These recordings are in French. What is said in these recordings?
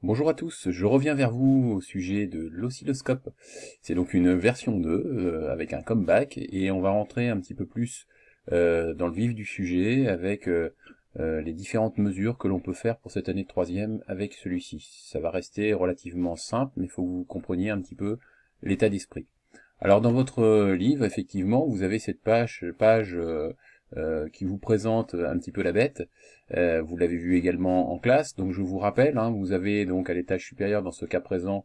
Bonjour à tous, je reviens vers vous au sujet de l'oscilloscope. C'est donc une version 2 avec un comeback et on va rentrer un petit peu plus dans le vif du sujet avec les différentes mesures que l'on peut faire pour cette année de troisième avec celui-ci. Ça va rester relativement simple, mais il faut que vous compreniez un petit peu l'état d'esprit. Alors dans votre livre, effectivement, vous avez cette page qui vous présente un petit peu la bête. Vous l'avez vu également en classe, donc je vous rappelle, hein, vous avez donc à l'étage supérieur, dans ce cas présent,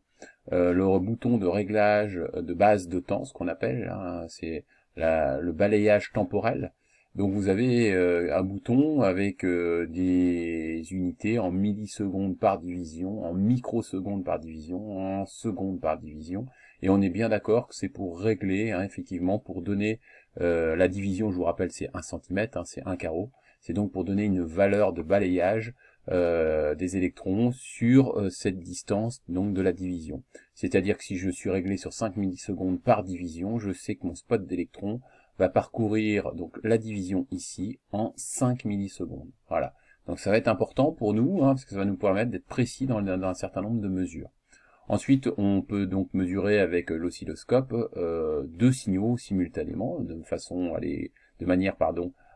le bouton de réglage de base de temps, ce qu'on appelle, hein, c'est le balayage temporel. Donc vous avez un bouton avec des unités en millisecondes par division, en microsecondes par division, en secondes par division, et on est bien d'accord que c'est pour régler, hein, effectivement, pour donner la division, je vous rappelle, c'est 1 cm, hein, c'est un carreau, c'est donc pour donner une valeur de balayage des électrons sur cette distance donc de la division. C'est-à-dire que si je suis réglé sur 5 millisecondes par division, je sais que mon spot d'électrons va parcourir donc la division ici en 5 millisecondes. Voilà. Donc ça va être important pour nous, hein, parce que ça va nous permettre d'être précis dans un certain nombre de mesures. Ensuite, on peut donc mesurer avec l'oscilloscope deux signaux simultanément, de manière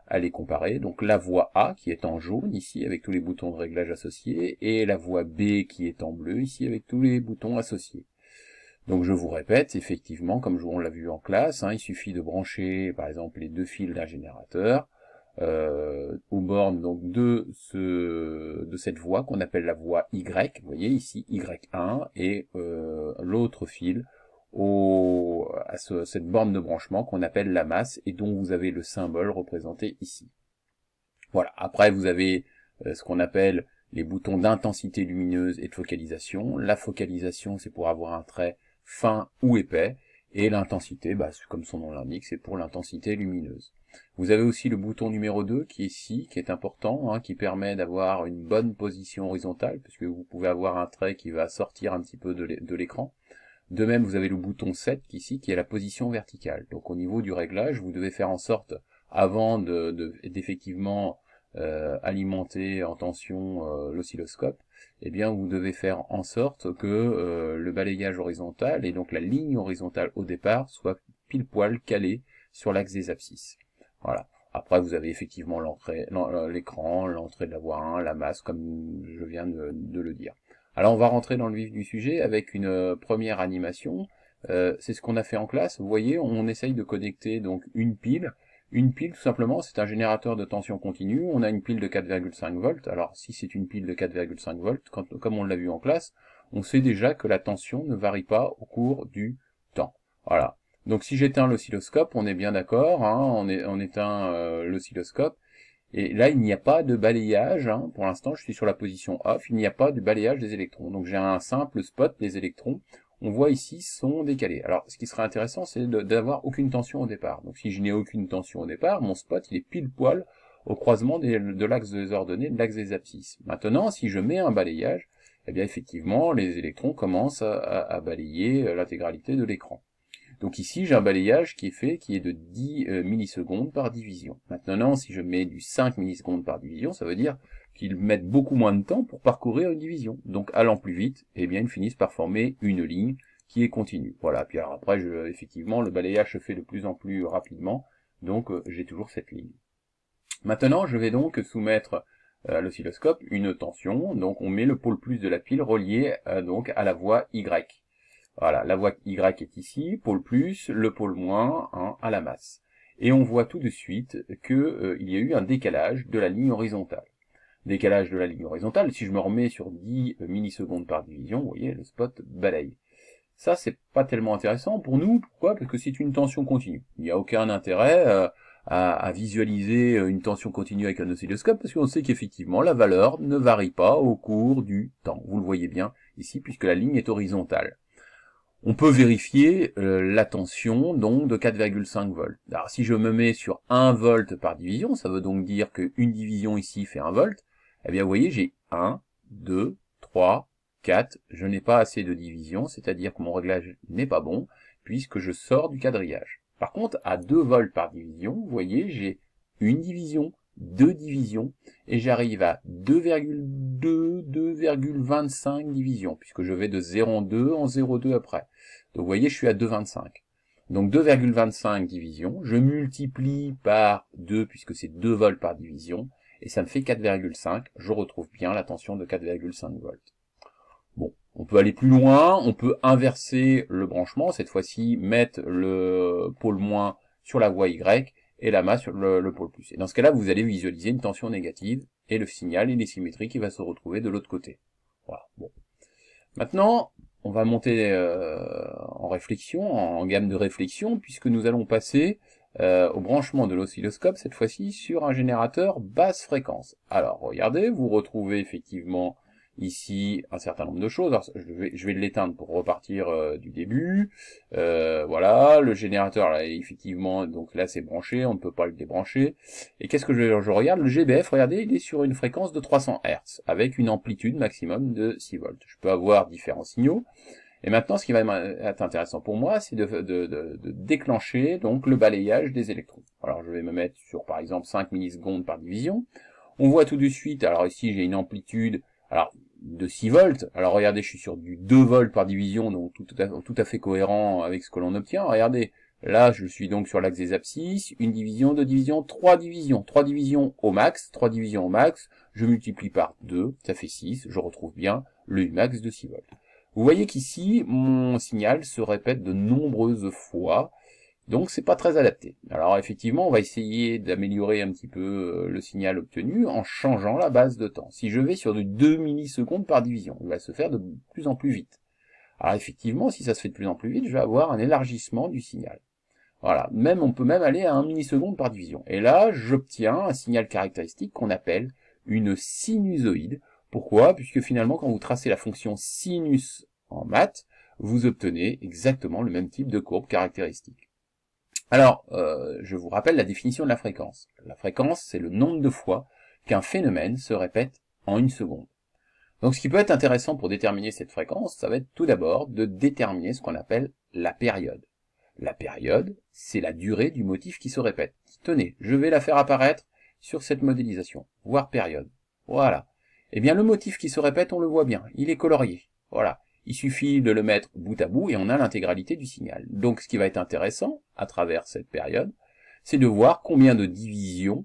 à les comparer. Donc la voie A qui est en jaune ici avec tous les boutons de réglage associés, et la voie B qui est en bleu ici avec tous les boutons associés. Donc je vous répète, effectivement, comme on l'a vu en classe, hein, il suffit de brancher par exemple les deux fils d'un générateur aux bornes donc de cette voie qu'on appelle la voie Y, vous voyez ici Y1, et l'autre fil cette borne de branchement qu'on appelle la masse et dont vous avez le symbole représenté ici. Voilà, après vous avez ce qu'on appelle les boutons d'intensité lumineuse et de focalisation. La focalisation, c'est pour avoir un trait fin ou épais, et l'intensité, comme son nom l'indique, c'est pour l'intensité lumineuse. Vous avez aussi le bouton numéro 2 qui est ici, qui est important, hein, qui permet d'avoir une bonne position horizontale, puisque vous pouvez avoir un trait qui va sortir un petit peu de l'écran. De même, vous avez le bouton 7 ici, qui est la position verticale. Donc au niveau du réglage, vous devez faire en sorte, avant d'effectivement alimenter en tension l'oscilloscope, eh bien vous devez faire en sorte que le balayage horizontal, et donc la ligne horizontale au départ, soit pile poil calée sur l'axe des abscisses. Voilà. Après, vous avez effectivement l'écran, l'entrée de la voie 1, la masse, comme je viens de le dire. Alors on va rentrer dans le vif du sujet avec une première animation. C'est ce qu'on a fait en classe. Vous voyez, on essaye de connecter donc une pile. Une pile, tout simplement, c'est un générateur de tension continue. On a une pile de 4,5 volts. Alors, si c'est une pile de 4,5 volts, comme on l'a vu en classe, on sait déjà que la tension ne varie pas au cours du temps. Voilà. Donc, si j'éteins l'oscilloscope, on est bien d'accord, hein, on éteint l'oscilloscope. Et là, il n'y a pas de balayage, hein. Pour l'instant, je suis sur la position off, il n'y a pas de balayage des électrons. Donc j'ai un simple spot des électrons. On voit ici sont décalés. Alors, ce qui serait intéressant, c'est d'avoir aucune tension au départ. Donc si je n'ai aucune tension au départ, mon spot, il est pile poil au croisement de l'axe des ordonnées, de l'axe des abscisses. Maintenant, si je mets un balayage, eh bien effectivement, les électrons commencent à balayer l'intégralité de l'écran. Donc ici, j'ai un balayage qui est de 10 millisecondes par division. Maintenant, si je mets du 5 millisecondes par division, ça veut dire qu'ils mettent beaucoup moins de temps pour parcourir une division. Donc, allant plus vite, eh bien, ils finissent par former une ligne qui est continue. Voilà, puis alors après, effectivement, le balayage se fait de plus en plus rapidement, donc j'ai toujours cette ligne. Maintenant, je vais donc soumettre à l'oscilloscope une tension, donc on met le pôle plus de la pile relié donc à la voie Y. Voilà, la voie Y est ici, pôle plus, le pôle moins, hein, à la masse. Et on voit tout de suite que il y a eu un décalage de la ligne horizontale. Décalage de la ligne horizontale, si je me remets sur 10 millisecondes par division, vous voyez, le spot balaye. Ça, c'est pas tellement intéressant pour nous. Pourquoi? Parce que c'est une tension continue. Il n'y a aucun intérêt à visualiser une tension continue avec un oscilloscope, parce qu'on sait qu'effectivement, la valeur ne varie pas au cours du temps. Vous le voyez bien ici, puisque la ligne est horizontale. On peut vérifier la tension donc de 4,5 volts. Alors si je me mets sur 1 volt par division, ça veut donc dire qu'une division ici fait 1 volt, eh bien vous voyez j'ai 1, 2, 3, 4, je n'ai pas assez de division, c'est-à-dire que mon réglage n'est pas bon, puisque je sors du quadrillage. Par contre, à 2 volts par division, vous voyez j'ai une division, 2 divisions, et j'arrive à 2,2, 2,25 divisions, puisque je vais de 0,2 en 0,2 après. Donc vous voyez, je suis à 2,25. Donc 2,25 divisions, je multiplie par 2, puisque c'est 2 volts par division, et ça me fait 4,5. Je retrouve bien la tension de 4,5 volts. Bon, on peut aller plus loin, on peut inverser le branchement, cette fois-ci mettre le pôle moins sur la voie Y et la masse sur le pôle plus. Et dans ce cas-là, vous allez visualiser une tension négative et le signal et les symétries qui va se retrouver de l'autre côté. Voilà. Bon. Maintenant, on va monter en réflexion, en gamme de réflexion, puisque nous allons passer au branchement de l'oscilloscope, cette fois-ci sur un générateur basse fréquence. Alors, regardez, vous retrouvez effectivement ici un certain nombre de choses. Alors, je vais l'éteindre pour repartir du début. Voilà, le générateur, là, effectivement, donc là c'est branché, on ne peut pas le débrancher. Et qu'est-ce que je regarde? Le GBF, regardez, il est sur une fréquence de 300 Hz, avec une amplitude maximum de 6 volts. Je peux avoir différents signaux. Et maintenant, ce qui va être intéressant pour moi, c'est de déclencher donc le balayage des électrons. Alors, je vais me mettre sur, par exemple, 5 millisecondes par division. On voit tout de suite, alors ici, j'ai une amplitude, alors de 6 volts. Alors, regardez, je suis sur du 2 volts par division, donc tout à fait cohérent avec ce que l'on obtient. Regardez, là, je suis donc sur l'axe des abscisses, une division, deux divisions, trois divisions au max, je multiplie par 2, ça fait 6, je retrouve bien le Umax de 6 volts. Vous voyez qu'ici, mon signal se répète de nombreuses fois, donc c'est pas très adapté. Alors effectivement, on va essayer d'améliorer un petit peu le signal obtenu en changeant la base de temps. Si je vais sur du 2 millisecondes par division, il va se faire de plus en plus vite. Alors effectivement, si ça se fait de plus en plus vite, je vais avoir un élargissement du signal. Voilà, on peut même aller à 1 milliseconde par division. Et là, j'obtiens un signal caractéristique qu'on appelle une sinusoïde. Pourquoi? Puisque finalement, quand vous tracez la fonction sinus en maths, vous obtenez exactement le même type de courbe caractéristique. Alors, je vous rappelle la définition de la fréquence. La fréquence, c'est le nombre de fois qu'un phénomène se répète en une seconde. Donc, ce qui peut être intéressant pour déterminer cette fréquence, ça va être tout d'abord de déterminer ce qu'on appelle la période. La période, c'est la durée du motif qui se répète. Tenez, je vais la faire apparaître sur cette modélisation. Voir période. Voilà. Eh bien, le motif qui se répète, on le voit bien. Il est colorié. Voilà. Il suffit de le mettre bout à bout et on a l'intégralité du signal. Donc, ce qui va être intéressant, à travers cette période, c'est de voir combien de divisions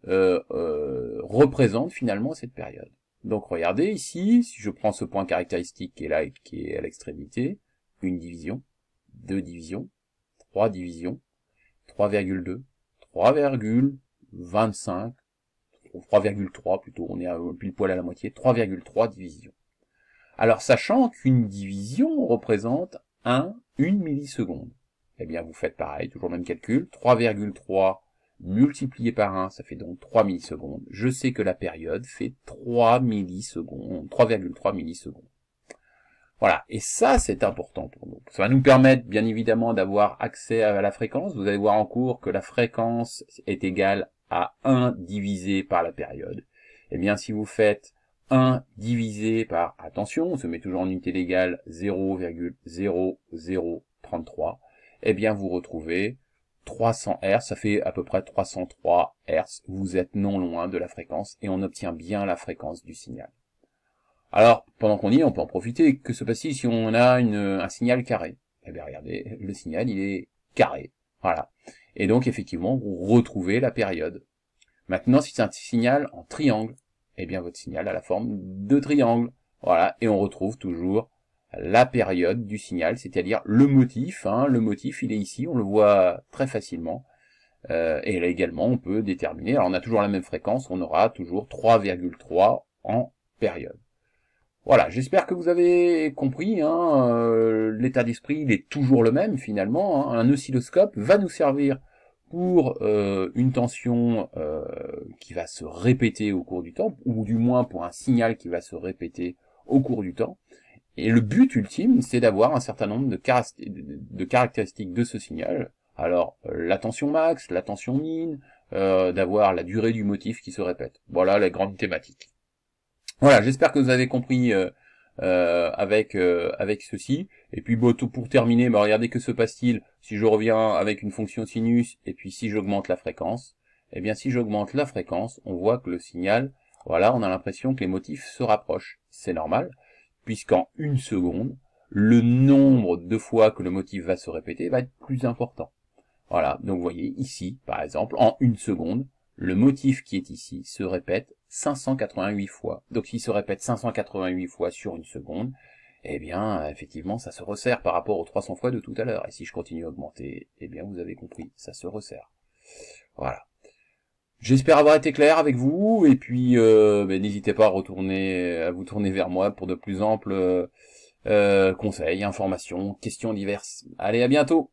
représentent finalement cette période. Donc, regardez ici, si je prends ce point caractéristique qui est là et qui est à l'extrémité, une division, 2 divisions, 3 divisions, 3,2, 3,25, 3,3 plutôt, on est pile poil à la moitié, 3,3 divisions. Alors, sachant qu'une division représente une milliseconde, eh bien, vous faites pareil, toujours le même calcul, 3,3 multiplié par 1, ça fait donc 3 millisecondes. Je sais que la période fait 3 millisecondes, 3,3 millisecondes. Voilà, et ça c'est important pour nous. Ça va nous permettre bien évidemment d'avoir accès à la fréquence. Vous allez voir en cours que la fréquence est égale à 1 divisé par la période. Eh bien si vous faites 1 divisé par, attention, on se met toujours en unité légale, 0,0033, eh bien vous retrouvez 300 Hz, ça fait à peu près 303 Hz. Vous êtes non loin de la fréquence et on obtient bien la fréquence du signal. Alors, pendant qu'on y est, on peut en profiter. Que se passe-t-il si on a un signal carré? Eh bien, regardez, le signal, il est carré. Voilà. Et donc, effectivement, vous retrouvez la période. Maintenant, si c'est un signal en triangle, eh bien, votre signal a la forme de triangle. Voilà. Et on retrouve toujours la période du signal, c'est-à-dire le motif. Le motif, il est ici, on le voit très facilement. Et là également, on peut déterminer. Alors, on a toujours la même fréquence, on aura toujours 3,3 en période. Voilà, j'espère que vous avez compris, l'état d'esprit, il est toujours le même finalement. Un oscilloscope va nous servir pour une tension qui va se répéter au cours du temps, ou du moins pour un signal qui va se répéter au cours du temps. Et le but ultime, c'est d'avoir un certain nombre de caractéristiques de ce signal. Alors, la tension max, la tension min, d'avoir la durée du motif qui se répète. Voilà la grande thématique. Voilà, j'espère que vous avez compris avec ceci. Et puis pour terminer, regardez que se passe-t-il si je reviens avec une fonction sinus et puis si j'augmente la fréquence. eh bien si j'augmente la fréquence, on voit que le signal, voilà, on a l'impression que les motifs se rapprochent. C'est normal, puisqu'en 1 seconde, le nombre de fois que le motif va se répéter va être plus important. Voilà, donc vous voyez, ici, par exemple, en 1 seconde, le motif qui est ici se répète 588 fois. Donc s'il se répète 588 fois sur 1 seconde, eh bien, effectivement, ça se resserre par rapport aux 300 fois de tout à l'heure. Et si je continue à augmenter, eh bien, vous avez compris, ça se resserre. Voilà. J'espère avoir été clair avec vous, et puis n'hésitez pas à vous tourner vers moi pour de plus amples conseils, informations, questions diverses. Allez, à bientôt!